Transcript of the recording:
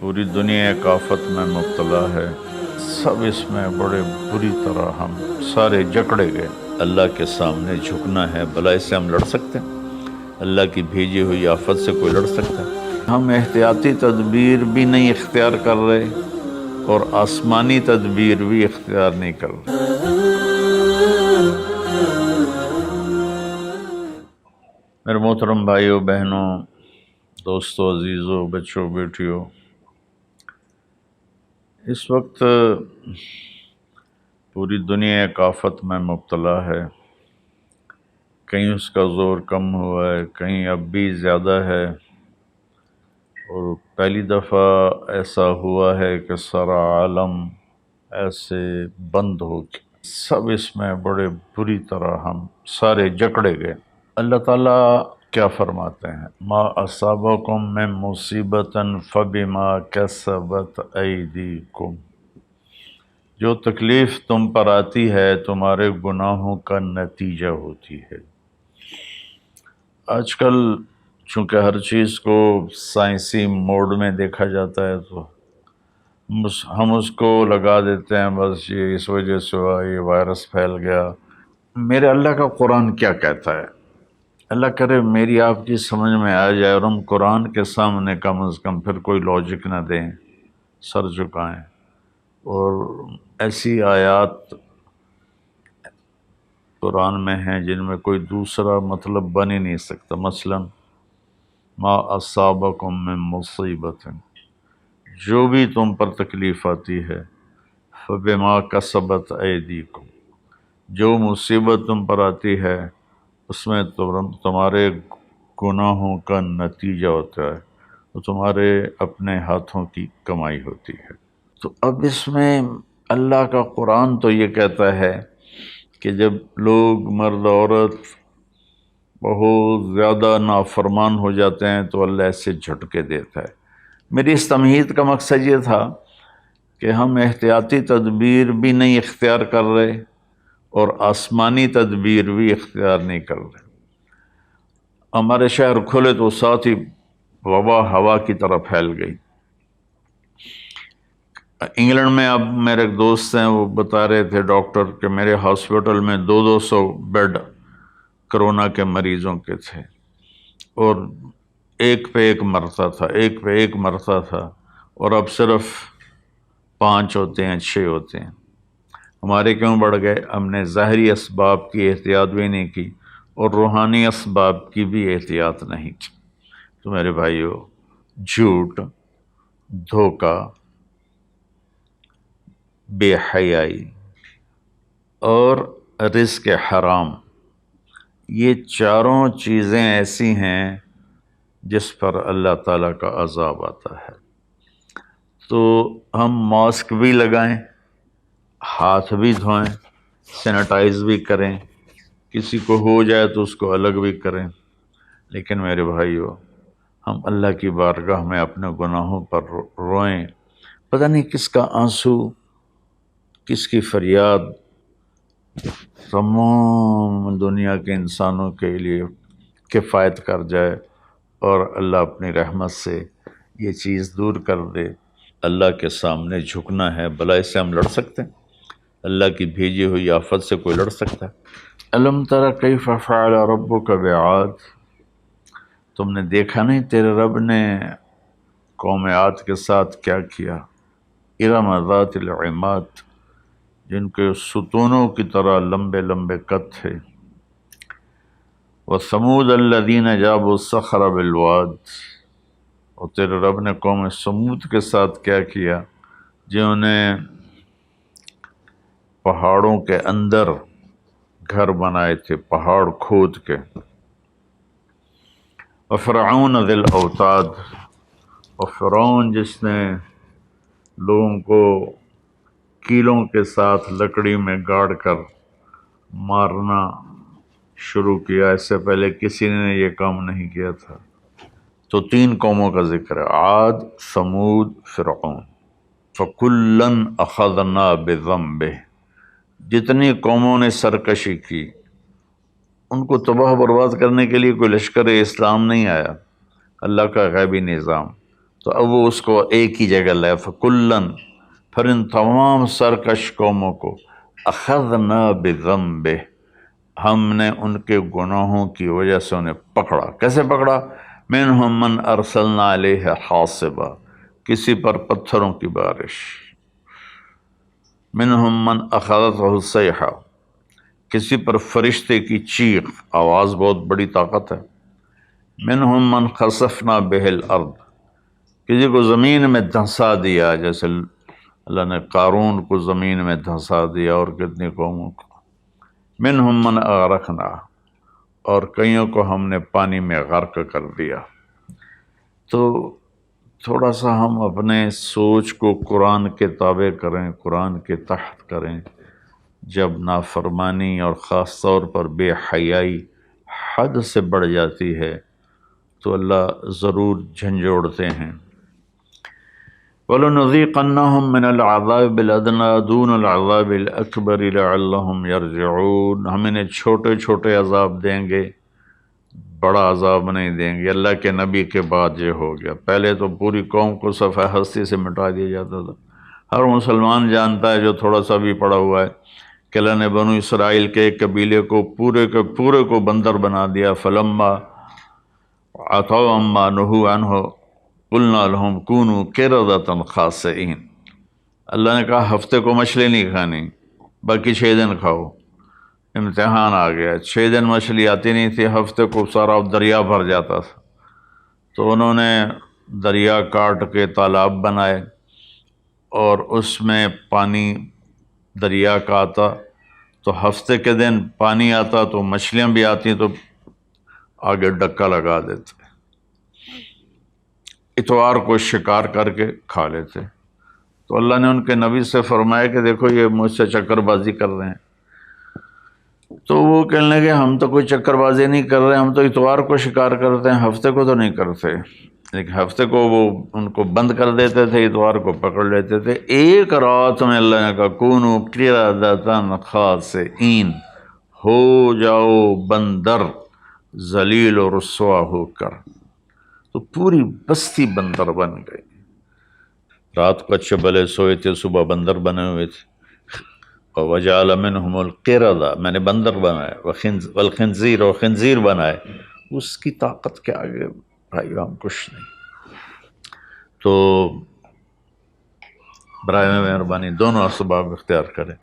پوری دنیا ایک آفت میں مبتلا ہے، سب اس میں بڑے بری طرح ہم سارے جکڑے گئے۔ اللہ کے سامنے جھکنا ہے، بھلا اس سے ہم لڑ سکتے ہیں؟ اللہ کی بھیجی ہوئی آفت سے کوئی لڑ سکتا ہے؟ ہم احتیاطی تدبیر بھی نہیں اختیار کر رہے اور آسمانی تدبیر بھی اختیار نہیں کر رہے۔ میرے محترم بھائیوں بہنوں، دوستوں، عزیزوں، بچوں، بیٹیوں، اس وقت پوری دنیا ایک آفت میں مبتلا ہے۔ کہیں اس کا زور کم ہوا ہے، کہیں اب بھی زیادہ ہے، اور پہلی دفعہ ایسا ہوا ہے کہ سارا عالم ایسے بند ہو گیا۔ سب اس میں بڑے بری طرح ہم سارے جکڑے گئے۔ اللہ تعالیٰ کیا فرماتے ہیں؟ ما اصابکم من مصیبۃ فبما کسبت ایدیکم، جو تکلیف تم پر آتی ہے تمہارے گناہوں کا نتیجہ ہوتی ہے۔ آج کل چونکہ ہر چیز کو سائنسی موڈ میں دیکھا جاتا ہے تو ہم اس کو لگا دیتے ہیں، بس یہ اس وجہ سے ہوا، یہ وائرس پھیل گیا۔ میرے اللہ کا قرآن کیا کہتا ہے؟ اللہ کرے میری آپ کی سمجھ میں آ جائے اور ہم قرآن کے سامنے کم از کم پھر کوئی لاجک نہ دیں، سر جھکائیں، اور ایسی آیات قرآن میں ہیں جن میں کوئی دوسرا مطلب بن ہی نہیں سکتا۔ مثلا ما اصابکم من مصیبت، جو بھی تم پر تکلیف آتی ہے، فبما کسبت ایدیکم، جو مصیبت تم پر آتی ہے اس میں تمہارے گناہوں کا نتیجہ ہوتا ہے، وہ تمہارے اپنے ہاتھوں کی کمائی ہوتی ہے۔ تو اب اس میں اللہ کا قرآن تو یہ کہتا ہے کہ جب لوگ مرد عورت بہت زیادہ نافرمان ہو جاتے ہیں تو اللہ ایسے جھٹکے دیتا ہے۔ میری اس تمہید کا مقصد یہ تھا کہ ہم احتیاطی تدبیر بھی نہیں اختیار کر رہے اور آسمانی تدبیر بھی اختیار نہیں کر رہے۔ ہمارے شہر کھلے تو ساتھ ہی وبا ہوا کی طرح پھیل گئی۔ انگلینڈ میں اب میرے ایک دوست ہیں، وہ بتا رہے تھے ڈاکٹر کہ میرے ہاسپٹل میں 200 بیڈ کرونا کے مریضوں کے تھے، اور ایک پہ ایک مرتا تھا، ایک پہ ایک مرتا تھا، اور اب صرف 5 ہوتے ہیں، 6 ہوتے ہیں۔ ہمارے کیوں بڑھ گئے؟ ہم نے ظاہری اسباب کی احتیاط بھی نہیں کی اور روحانی اسباب کی بھی احتیاط نہیں کی۔ تو میرے بھائیو، جھوٹ، دھوکہ، بے حیائی اور رزق حرام، یہ چاروں چیزیں ایسی ہیں جس پر اللہ تعالیٰ کا عذاب آتا ہے۔ تو ہم ماسک بھی لگائیں، ہاتھ بھی دھوئیں، سینیٹائز بھی کریں، کسی کو ہو جائے تو اس کو الگ بھی کریں، لیکن میرے بھائیو، ہم اللہ کی بارگاہ میں اپنے گناہوں پر روئیں۔ پتہ نہیں کس کا آنسو، کس کی فریاد تمام دنیا کے انسانوں کے لیے کفایت کر جائے اور اللہ اپنی رحمت سے یہ چیز دور کر دے۔ اللہ کے سامنے جھکنا ہے، بھلا اس سے ہم لڑ سکتے ہیں؟ اللہ کی بھیجی ہوئی آفت سے کوئی لڑ سکتا ہے؟ الم تر کیف فعل ربک بعاد، تم نے دیکھا نہیں تیرے رب نے قوم عاد کے ساتھ کیا کیا؟ ارم ذات العماد، جن کے ستونوں کی طرح لمبے لمبے قد تھے۔ وثمود الذین جابوا الصخر بالواد، اور تیرے رب نے قوم سمود کے ساتھ کیا کیا؟ جنہوں نے پہاڑوں کے اندر گھر بنائے تھے، پہاڑ کھود کے۔ وفرعون ذی الاوتاد، اور فرعون جس نے لوگوں کو کیلوں کے ساتھ لکڑی میں گاڑ کر مارنا شروع کیا، اس سے پہلے کسی نے یہ کام نہیں کیا تھا۔ تو 3 قوموں کا ذکر ہے، عاد، ثمود، فرعون۔ فَكُلًّا أَخَذْنَا بِذَنبِهِ، جتنی قوموں نے سرکشی کی، ان کو تباہ برباد کرنے کے لیے کوئی لشکر اسلام نہیں آیا، اللہ کا غیبی نظام۔ تو اب وہ اس کو ایک ہی جگہ لائے، فکلن، پھر ان تمام سرکش قوموں کو اخذنا بذنبہ، ہم نے ان کے گناہوں کی وجہ سے انہیں پکڑا۔ کیسے پکڑا؟ منہم من ارسلنا علیہ حاصبا، کسی پر پتھروں کی بارش، منہم من اخذتہ الصیحہ، کسی پر فرشتے کی چیخ، آواز بہت بڑی طاقت ہے، منہم من خسفنا بہ الارض، کسی کو زمین میں دھنسا دیا، جیسے اللہ نے قارون کو زمین میں دھنسا دیا اور کتنی قوموں کو، منہم من اغرقنا، اور کئیوں کو ہم نے پانی میں غرق کر دیا۔ تو تھوڑا سا ہم اپنے سوچ کو قرآن کے تابع کریں، قرآن کے تحت کریں۔ جب نافرمانی اور خاص طور پر بے حیائی حد سے بڑھ جاتی ہے تو اللہ ضرور جھنجھوڑتے ہیں۔ وَلَنُذِيقَنَّهُم مِّنَ الْعَذَابِ الْأَدْنَىٰ دُونَ الْعَذَابِ الْأَكْبَرِ لَعَلَّهُمْ يَرْجِعُونَ، ہم انہیں چھوٹے چھوٹے عذاب دیں گے، بڑا عذاب نہیں دیں گے۔ اللہ کے نبی کے بعد یہ ہو گیا، پہلے تو پوری قوم کو صفحہ ہستی سے مٹا دیا جاتا تھا۔ ہر مسلمان جانتا ہے جو تھوڑا سا بھی پڑا ہوا ہے کہ اللہ نے بنو اسرائیل کے ایک قبیلے کو پورے کے پورے کو بندر بنا دیا۔ فلما عتوا عما نہوا عنہ قلنا لهم کونوا قردۃ خاسئین، اللہ نے کہا ہفتے کو مچھلی نہیں کھانی، باقی 6 دن کھاؤ۔ امتحان آ گیا، 6 دن مچھلی آتی نہیں تھی، ہفتے کو سارا دریا بھر جاتا تھا، تو انہوں نے دریا کاٹ کے تالاب بنائے اور اس میں پانی دریا کا آتا، تو ہفتے کے دن پانی آتا تو مچھلیاں بھی آتی تو آگے ڈکا لگا دیتے، اتوار کو شکار کر کے کھا لیتے۔ تو اللہ نے ان کے نبی سے فرمایا کہ دیکھو یہ مجھ سے چکر بازی کر رہے ہیں، تو وہ کہنے لگے ہم تو کوئی چکر بازی نہیں کر رہے، ہم تو اتوار کو شکار کرتے ہیں، ہفتے کو تو نہیں کرتے۔ لیکن ہفتے کو وہ ان کو بند کر دیتے تھے، اتوار کو پکڑ لیتے تھے۔ ایک رات میں اللہ نے کہا کونوا قردۃ خاسئین، ہو جاؤ بندر ذلیل و رسوا ہو کر، تو پوری بستی بندر بن گئی۔ رات کو اچھے بھلے سوئے تھے، صبح بندر بنے ہوئے تھے۔ وَجَعَلَ مِنْهُمُ الْقِرَدَ، میں نے بندر بنائے، والخنزیر، اور خنزیر بنائے، اس کی طاقت کے آگے بھائی ہم کچھ نہیں۔ تو برائے مہربانی دونوں اسباب اختیار کریں۔